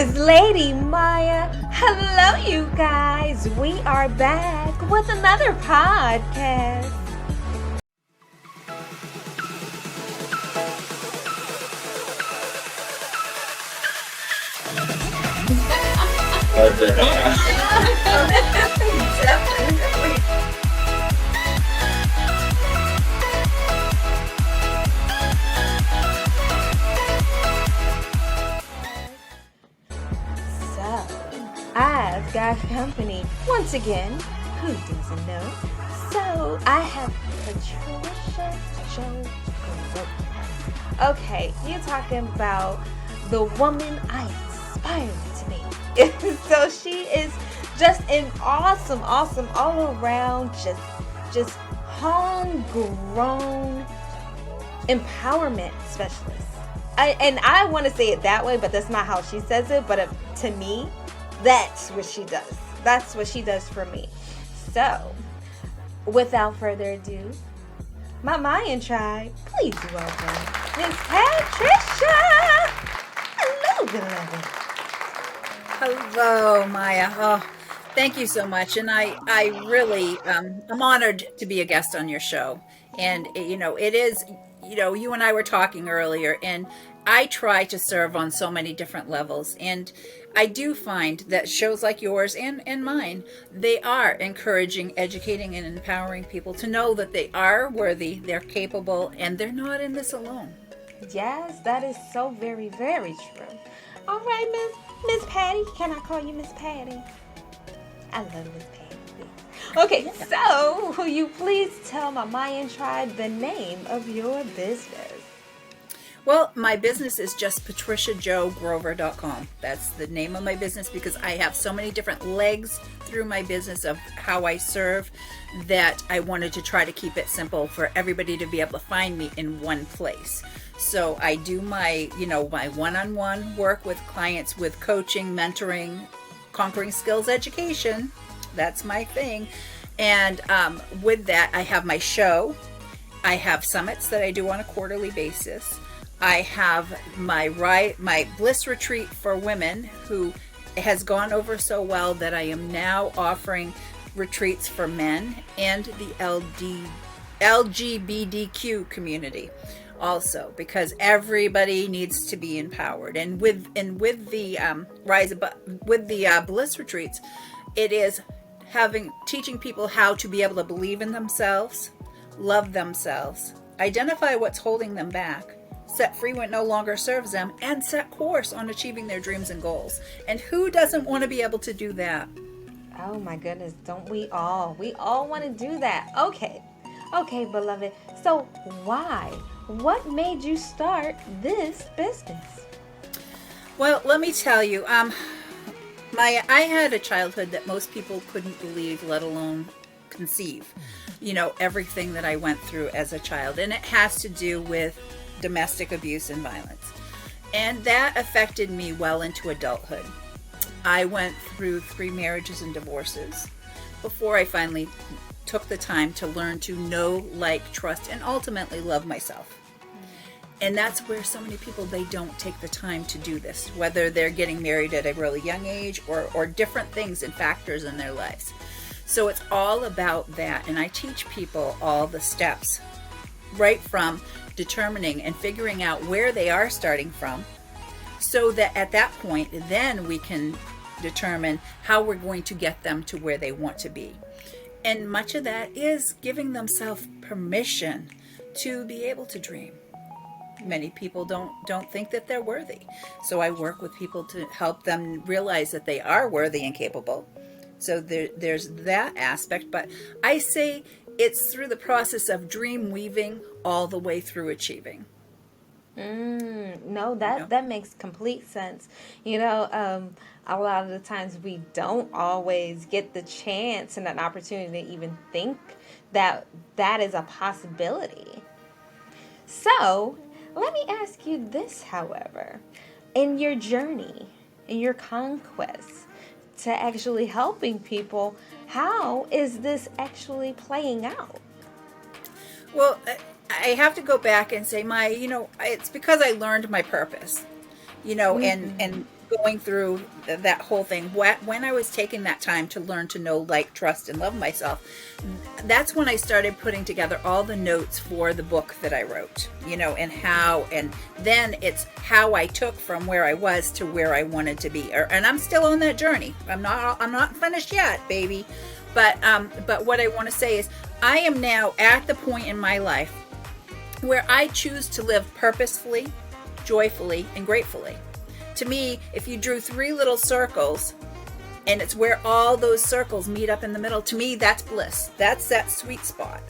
is Lady Myya. Hello, you guys. We are back with another podcast. Definitely. So, I've got company once again. Who doesn't know? So, I have Patricia Jo Grover. Okay, you're talking about the woman I aspire to be. So, she is just an awesome, all around, just homegrown empowerment specialist. I want to say it that way, but that's not how she says it. But to me, that's what she does. That's what she does for me. So, without further ado, my Mayan tribe, please welcome Miss Patricia. Hello, beloved. Hello, Myya. Oh, thank you so much. And I really, I'm honored to be a guest on your show. And, it is, you and I were talking earlier, and I try to serve on so many different levels. And I do find that shows like yours and mine, they are encouraging, educating, and empowering people to know that they are worthy, they're capable, and they're not in this alone. Yes, that is so very, very true. All right, Miss Patty. Can I call you Miss Patty? I love Miss Patty. Okay, so will you please tell my Mayan tribe the name of your business? Well, my business is just patriciajogrover.com. That's the name of my business because I have so many different legs through my business of how I serve that I wanted to try to keep it simple for everybody to be able to find me in one place. So I do my one-on-one work with clients with coaching, mentoring, conquering skills education. That's my thing. And with that, I have my show. I have summits that I do on a quarterly basis. I have my bliss retreat for women who has gone over so well that I am now offering retreats for men and the LGBTQ community also, because everybody needs to be empowered. And with the bliss retreats, it is teaching people how to be able to believe in themselves, love themselves, identify what's holding them back, set free what no longer serves them, and set course on achieving their dreams and goals. And who doesn't want to be able to do that? Oh my goodness, don't we all? We all want to do that. Okay, beloved. So why? What made you start this business? Well, let me tell you, I had a childhood that most people couldn't believe, let alone conceive. Everything that I went through as a child, and it has to do with domestic abuse and violence. And that affected me well into adulthood. I went through 3 marriages and divorces before I finally took the time to learn to know, like, trust, and ultimately love myself. And that's where so many people, they don't take the time to do this, whether they're getting married at a really young age or different things and factors in their lives. So it's all about that. And I teach people all the steps, right from determining and figuring out where they are starting from, so that at that point, then we can determine how we're going to get them to where they want to be. And much of that is giving themselves permission to be able to dream. Many people don't think that they're worthy. So I work with people to help them realize that they are worthy and capable. So there's that aspect. But I say it's through the process of dream weaving all the way through achieving. No, that makes complete sense. A lot of the times we don't always get the chance and an opportunity to even think that is a possibility. So, let me ask you this, however. In your journey, in your conquest to actually helping people, how is this actually playing out? Well, I have to go back and say it's because I learned my purpose, and going through that whole thing, when I was taking that time to learn to know, like, trust, and love myself, that's when I started putting together all the notes for the book that I wrote, and then it's how I took from where I was to where I wanted to be. And I'm still on that journey. I'm not finished yet, baby. But what I want to say is I am now at the point in my life where I choose to live purposefully, joyfully, and gratefully. To me, if you drew 3 little circles and it's where all those circles meet up in the middle, to me, that's bliss. That's that sweet spot.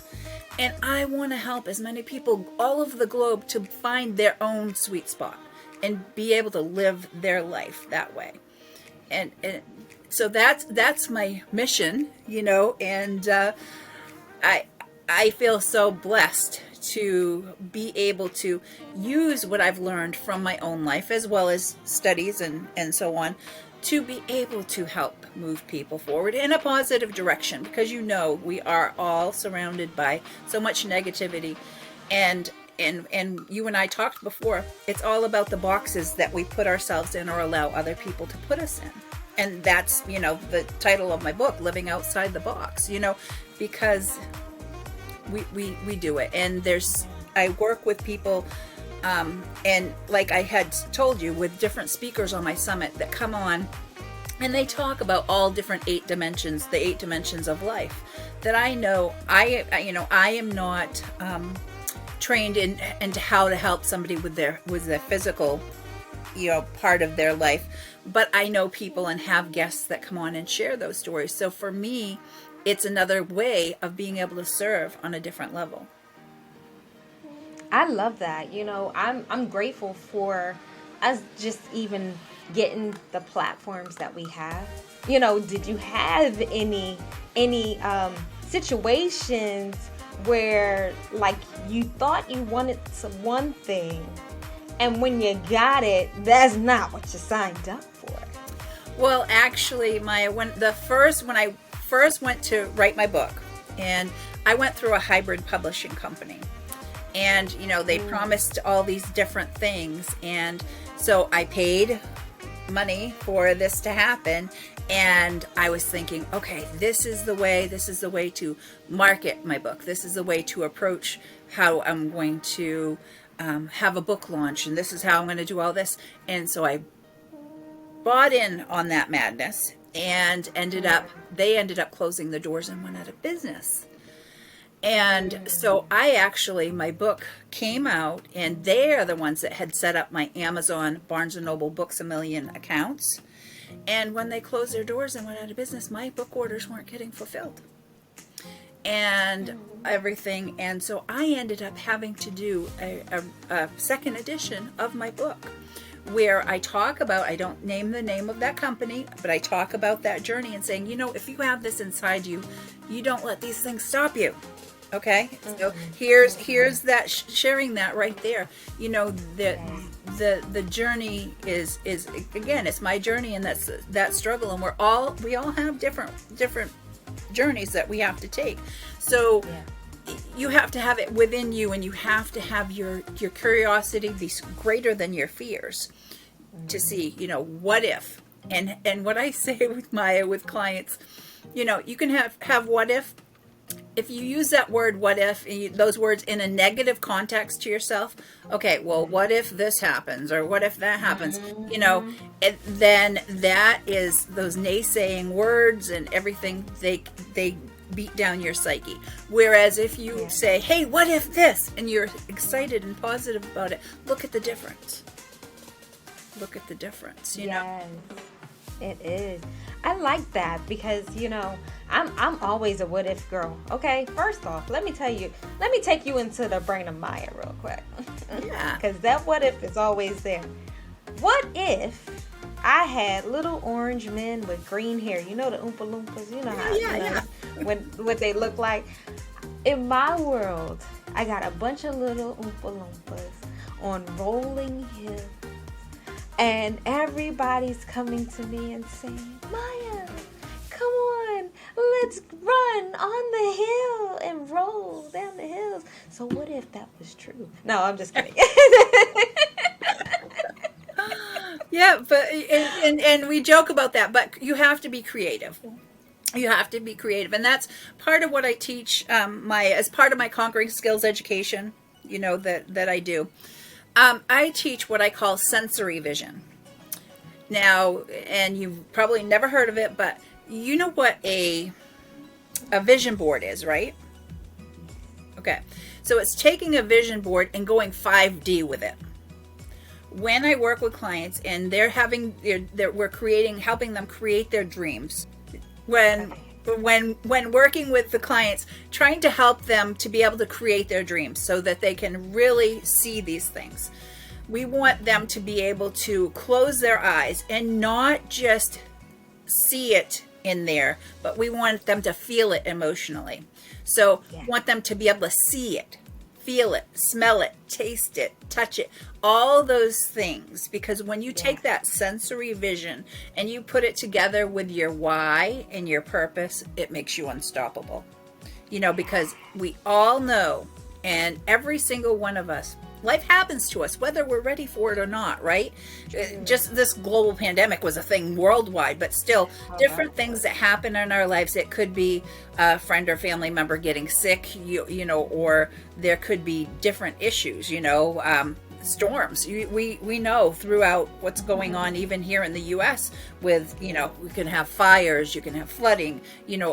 And I want to help as many people all over the globe to find their own sweet spot and be able to live their life that way. And so that's my mission, and I feel so blessed to be able to use what I've learned from my own life, as well as studies and so on, to be able to help move people forward in a positive direction, because we are all surrounded by so much negativity, and you and I talked before, it's all about the boxes that we put ourselves in or allow other people to put us in. And that's, the title of my book, Living Outside the Box, because we do it. And I work with people, and like I had told you, with different speakers on my summit that come on, and they talk about all different 8 dimensions, the 8 dimensions of life that I know. I am not trained into how to help somebody with their physical, part of their life, but I know people and have guests that come on and share those stories. So for me, it's another way of being able to serve on a different level. I love that. I'm grateful for us just even getting the platforms that we have. Did you have any situations where, like, you thought you wanted one thing, and when you got it, that's not what you signed up for? Well, actually, Myya, when I first went to write my book, and I went through a hybrid publishing company, and they promised all these different things, and so I paid money for this to happen, and I was thinking, okay, this is the way to market my book, this is the way to approach how I'm going to have a book launch, and this is how I'm going to do all this. And so I bought in on that madness, and they ended up closing the doors and went out of business. And so my book came out, and they are the ones that had set up my Amazon, Barnes & Noble, Books A Million accounts. And when they closed their doors and went out of business, my book orders weren't getting fulfilled and everything. And so I ended up having to do a second edition of my book, where I talk about, I don't name the name of that company, but I talk about that journey and saying, if you have this inside you, you don't let these things stop you. Okay, so here's that sharing that right there. The journey is again, it's my journey, and that's that struggle, and we all have different journeys that we have to take. So you have to have it within you, and you have to have your curiosity be greater than your fears to see, what if. And what I say with Myya, with clients, you can have what if you use that word, what if, those words in a negative context to yourself. Okay, well, what if this happens, or what if that happens? Then that is those naysaying words and everything. They beat down your psyche. Whereas if you say, hey, what if this, and you're excited and positive about it, look at the difference. Look at the difference. Yes, it is. I like that, because I'm always a what if girl. Okay, first off, let me take you into the brain of Myya real quick. Yeah. Because that what if is always there. What if I had little orange men with green hair? The Oompa Loompas. What they look like. In my world, I got a bunch of little Oompa Loompas on rolling hills. And everybody's coming to me and saying, Myya, come on, let's run on the hill and roll down the hills. So what if that was true? No, I'm just kidding. Yeah, but and we joke about that, but you have to be creative. You have to be creative, and that's part of what I teach as part of my Conquering Skills education. That I do. I teach what I call sensory vision. Now, and you've probably never heard of it, but you know what a vision board is, right? Okay, so it's taking a vision board and going 5D with it. When I work with clients and we're helping them create their dreams. When working with the clients, trying to help them to be able to create their dreams so that they can really see these things. We want them to be able to close their eyes and not just see it in there, but we want them to feel it emotionally. So want them to be able to see it, feel it, smell it, taste it, touch it, all those things. Because when you take that sensory vision and you put it together with your why and your purpose, it makes you unstoppable. Because we all know, and every single one of us, life happens to us, whether we're ready for it or not, right? Just this global pandemic was a thing worldwide, but still different things that happen in our lives. It could be a friend or family member getting sick, or there could be different issues, storms. We know throughout what's going on, even here in the U.S. with, we can have fires, you can have flooding,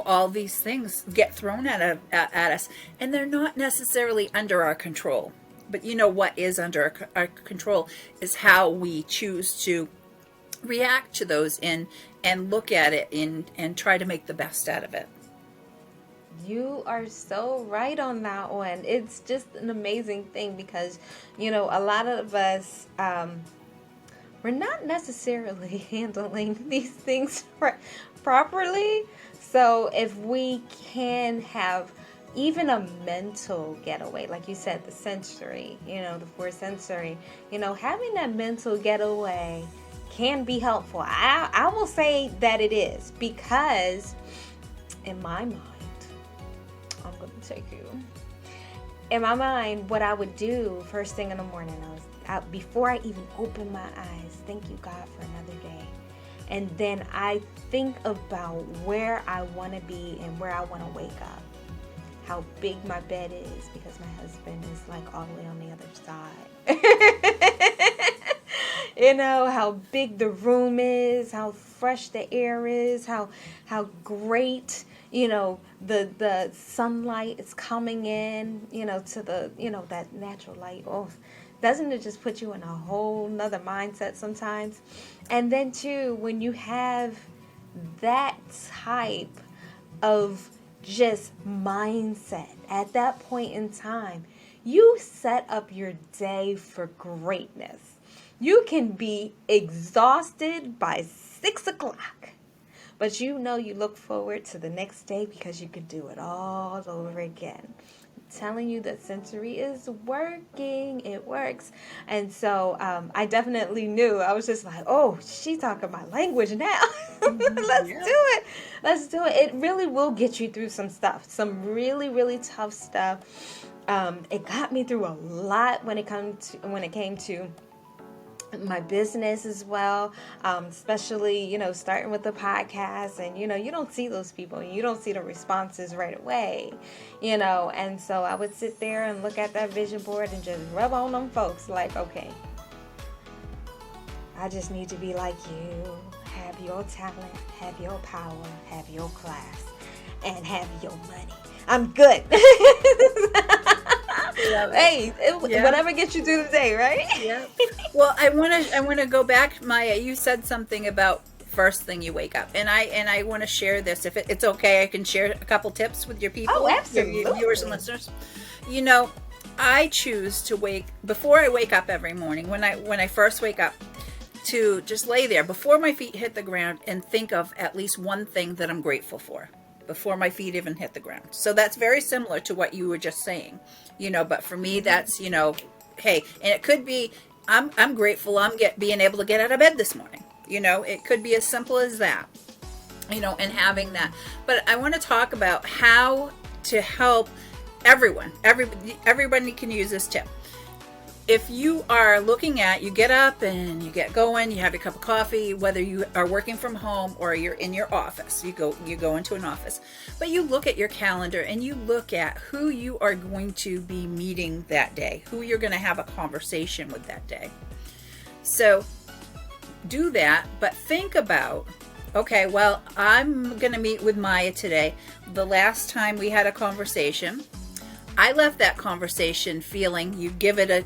all these things get thrown at us, and they're not necessarily under our control. But what is under our control is how we choose to react to those and look at it and try to make the best out of it. You are so right on that one. It's just an amazing thing because, a lot of us, we're not necessarily handling these things properly. So if we can have even a mental getaway, like you said, the sensory, the 4 sensory, having that mental getaway can be helpful. I will say that it is, because in my mind, I'm going to take you. In my mind, what I would do first thing in the morning, before I even open my eyes, thank you, God, for another day. And then I think about where I want to be and where I want to wake up. How big my bed is, because my husband is like all the way on the other side. How big the room is, how fresh the air is, how great, the sunlight is coming in, to the, that natural light. Oh, doesn't it just put you in a whole nother mindset sometimes? And then too, when you have that type of just mindset at that point in time, you set up your day for greatness. You can be exhausted by 6 o'clock, but you look forward to the next day because you can do it all over again. I'm telling you that sensory is working. It works. And so I definitely knew. I was just like, oh, she's talking my language now. Let's do it. It really will get you through some stuff, some really, really tough stuff. It got me through a lot when it came to my business as well, especially, starting with the podcast, and, you don't see those people, and you don't see the responses right away, and so I would sit there and look at that vision board and just rub on them folks like, okay, I just need to be like you, have your talent, have your power, have your class, and have your money. I'm good. Hey, whatever gets you through the day, right? Yeah. Well, I want to go back, Myya. You said something about first thing you wake up, and I want to share this. If it's okay, I can share a couple tips with your people, oh, absolutely, your viewers and listeners. I choose to before I wake up every morning. When I first wake up, to just lay there before my feet hit the ground and think of at least one thing that I'm grateful for before my feet even hit the ground. So that's very similar to what you were just saying, but for me, that's, hey, and it could be, I'm grateful I'm being able to get out of bed this morning. It could be as simple as that, and having that. But I want to talk about how to help everyone. Everybody can use this tip. if you are looking at, you get up and you get going, you have your cup of coffee, whether you are working from home or you're in your office, you go into an office, but you look at your calendar and you look at who you are going to be meeting that day, who you're going to have a conversation with that day. So do that, but think about, okay, well, I'm going to meet with Myya today. The last time we had a conversation, I left that conversation feeling, you give it a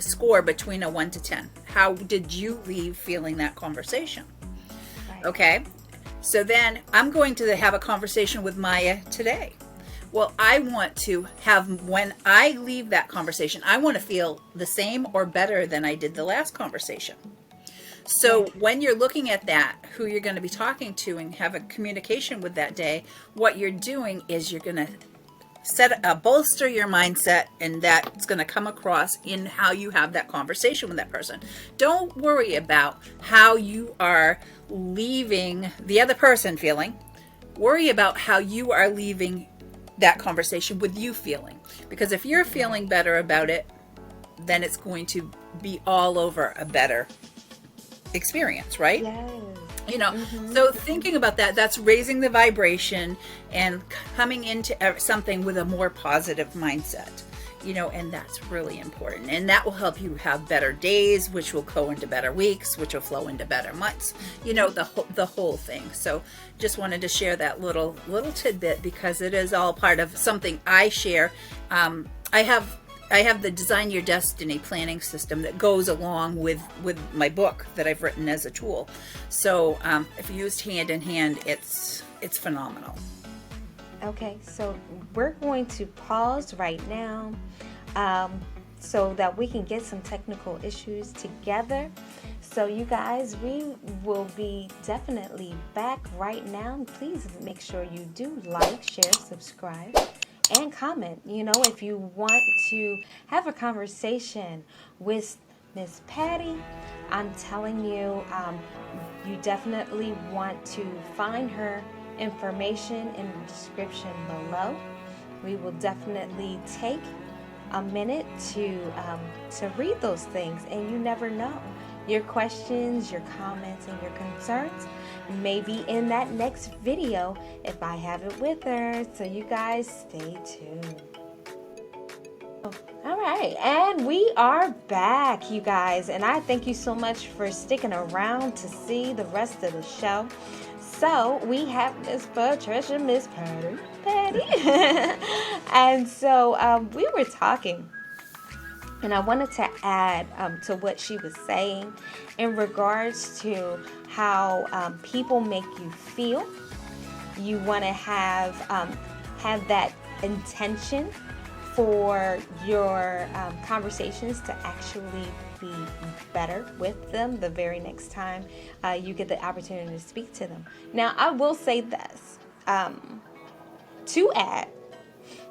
score between a 1 to 10. How did you leave feeling that conversation? Right. Okay. So then I'm going to have a conversation with Myya today. Well, I want to have, when I leave that conversation, I want to feel the same or better than I did the last conversation. So when you're looking at that, who you're going to be talking to and have a communication with that day, what you're doing is you're going to bolster your mindset, and that's going to come across in how you have that conversation with that person. Don't worry about how you are leaving the other person feeling. Worry about how you are leaving that conversation with you feeling. Because if you're feeling better about it, then it's going to be all over a better experience, right? Yes. You know, so thinking about that, that's raising the vibration and coming into something with a more positive mindset, you know, and that's really important. And that will help you have better days, which will go into better weeks, which will flow into better months, you know, the whole thing. So just wanted to share that little tidbit because it is all part of something I share. I have the Design Your Destiny planning system that goes along with my book that I've written as a tool. So if used hand in hand, it's phenomenal. Okay, so we're going to pause right now so that we can get some technical issues together. So you guys, we will be definitely back right now. Please make sure you do like, share, subscribe, and comment. You know, if you want to have a conversation with Miss Patty, I'm telling you, you definitely want to find her information in the description below. We will definitely take a minute to read those things, and you never know. Your questions, your comments, and your concerns may be in that next video if I have it with her. So you guys stay tuned. All right, and we are back, you guys, and I thank you so much for sticking around to see the rest of the show. So we have Miss Patricia, Miss Patty, and so we were talking. And I wanted to add to what she was saying in regards to how people make you feel. You want to have that intention for your conversations to actually be better with them the very next time you get the opportunity to speak to them. Now, I will say this to add,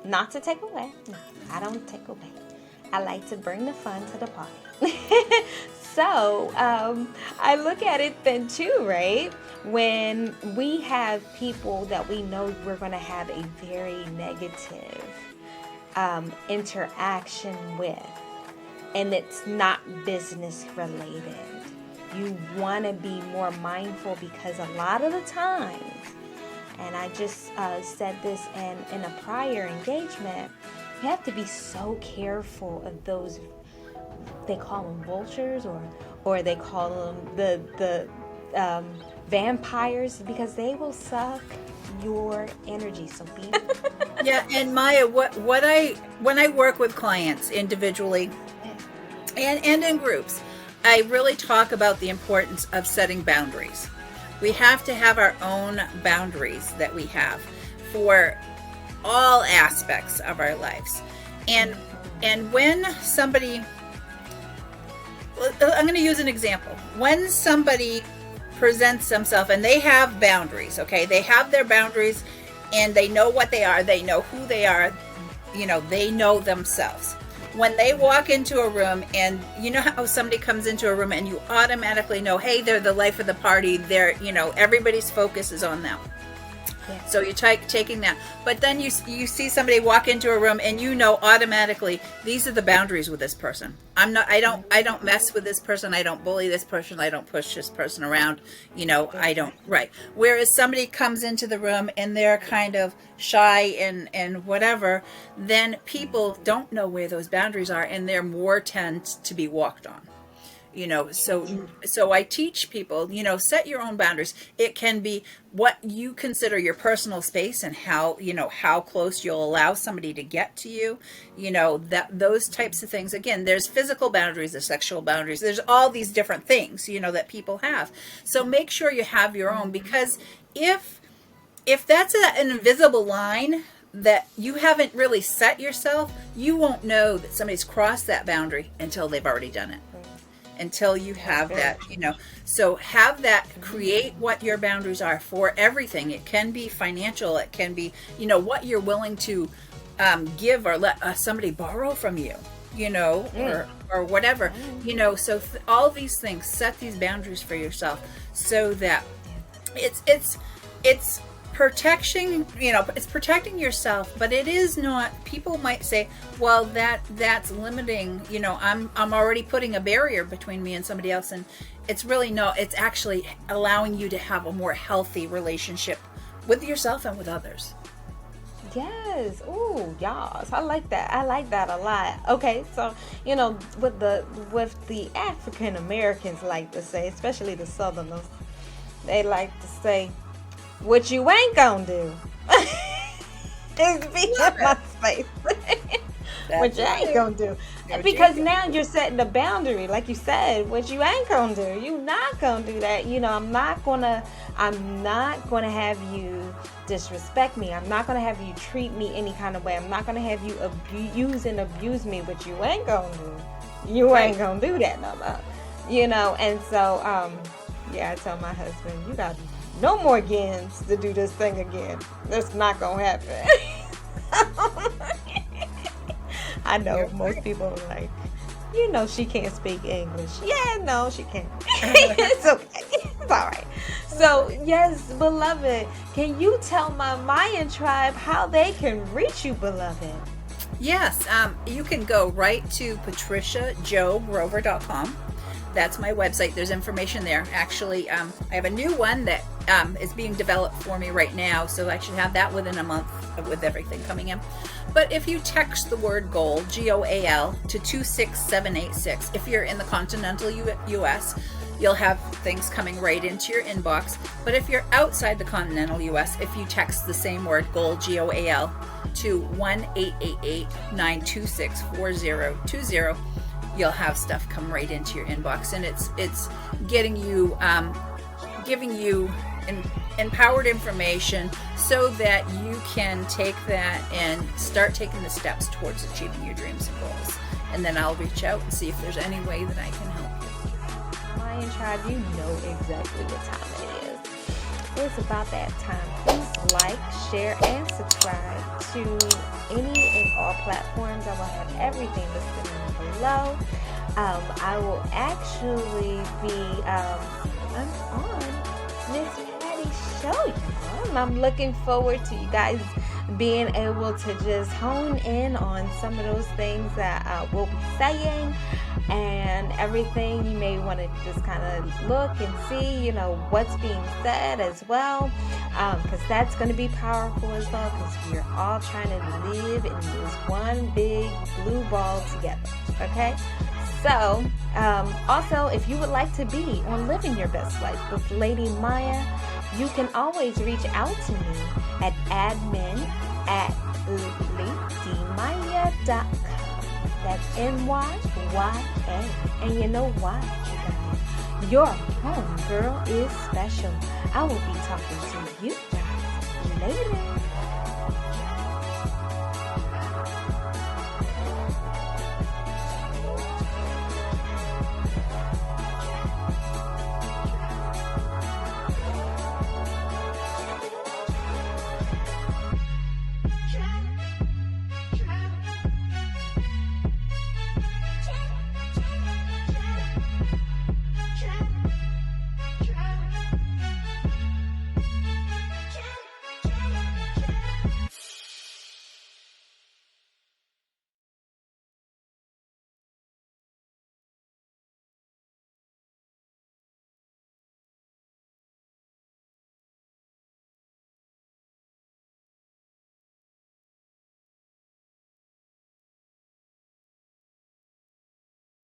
not to take away. No, I don't take away. I like to bring the fun to the party. So I look at it then too, right? When we have people that we know we're going to have a very negative interaction with, and it's not business related, you want to be more mindful, because a lot of the times, and I just said this in a prior engagement, you have to be so careful of those, they call them vultures, or they call them the vampires, because they will suck your energy. So be Yeah, and Myya, when I work with clients individually and in groups, I really talk about the importance of setting boundaries. We have to have our own boundaries that we have for all aspects of our lives. And when somebody, I'm going to use an example. When somebody presents themselves and they have boundaries, okay, they have their boundaries and they know what they are, they know who they are, you know, they know themselves. When they walk into a room, and you know how somebody comes into a room and you automatically know, hey, they're the life of the party, they're, you know, everybody's focus is on them. Yeah. So you're taking that, but then you see somebody walk into a room and you know automatically these are the boundaries with this person. I don't mess with this person. I don't bully this person. I don't push this person around. You know, I don't. Right. Whereas somebody comes into the room and they're kind of shy and whatever, then people don't know where those boundaries are, and they're more tend to be walked on. You know, so I teach people, you know, set your own boundaries. It can be what you consider your personal space and how, you know, how close you'll allow somebody to get to you, you know, that those types of things. Again, there's physical boundaries, there's sexual boundaries, there's all these different things, you know, that people have. So make sure you have your own, because if that's an invisible line that you haven't really set yourself, you won't know that somebody's crossed that boundary until they've already done it. Until you have that, you know, so have that, create what your boundaries are for everything. It can be financial, it can be, you know, what you're willing to give or let somebody borrow from you, you know, or whatever, you know. So all these things, set these boundaries for yourself so that it's protection, you know, it's protecting yourself, but it is not, people might say, well, that's limiting, you know, I'm already putting a barrier between me and somebody else, and it's really no, it's actually allowing you to have a more healthy relationship with yourself and with others. Yes. Ooh, yes. I like that. I like that a lot. Okay, so you know, with the African Americans like to say, especially the Southerners, they like to say, "What you ain't gonna do." Is be in my space. What you ain't gonna do. Because now you're setting the boundary, like you said, what you ain't gonna do. You not gonna do that. You know, I'm not gonna have you disrespect me. I'm not gonna have you treat me any kind of way. I'm not gonna have you abuse me, but you ain't gonna do. You ain't gonna do that no more. You know, and so yeah, I tell my husband, you got no more gains to do this thing again. That's not gonna happen. I know most people are like, you know, she can't speak English. Yeah, no, she can't. It's okay. It's all right. So, yes, beloved, can you tell my Mayan tribe how they can reach you, beloved? Yes, you can go right to patriciajogrover.com. That's my website. There's information there. Actually, I have a new one that is being developed for me right now, so I should have that within a month with everything coming in. But if you text the word GOAL, GOAL, to 26786, if you're in the continental US, you'll have things coming right into your inbox. But if you're outside the continental US, if you text the same word GOAL, GOAL, to 1-888-926-4020, you'll have stuff come right into your inbox, and it's getting you, giving you empowered information so that you can take that and start taking the steps towards achieving your dreams and goals. And then I'll reach out and see if there's any way that I can help you. Mayan tribe, you know exactly what time it is. It's about that time. Please like, share, and subscribe to any and all platforms. I will have everything listed below. I will actually be I'm on Miss Patty's show, y'all, and I'm looking forward to you guys being able to just hone in on some of those things that we'll be saying and everything. You may want to just kind of look and see, you know, what's being said as well, because that's going to be powerful as well, because we're all trying to live in this one big blue ball together. Okay, so also, if you would like to be on Living Your Best Life with Lady Myya, you can always reach out to me at admin@ladymyya.com. That's NYYA. And you know why, you guys? Your home girl is special. I will be talking to you guys later.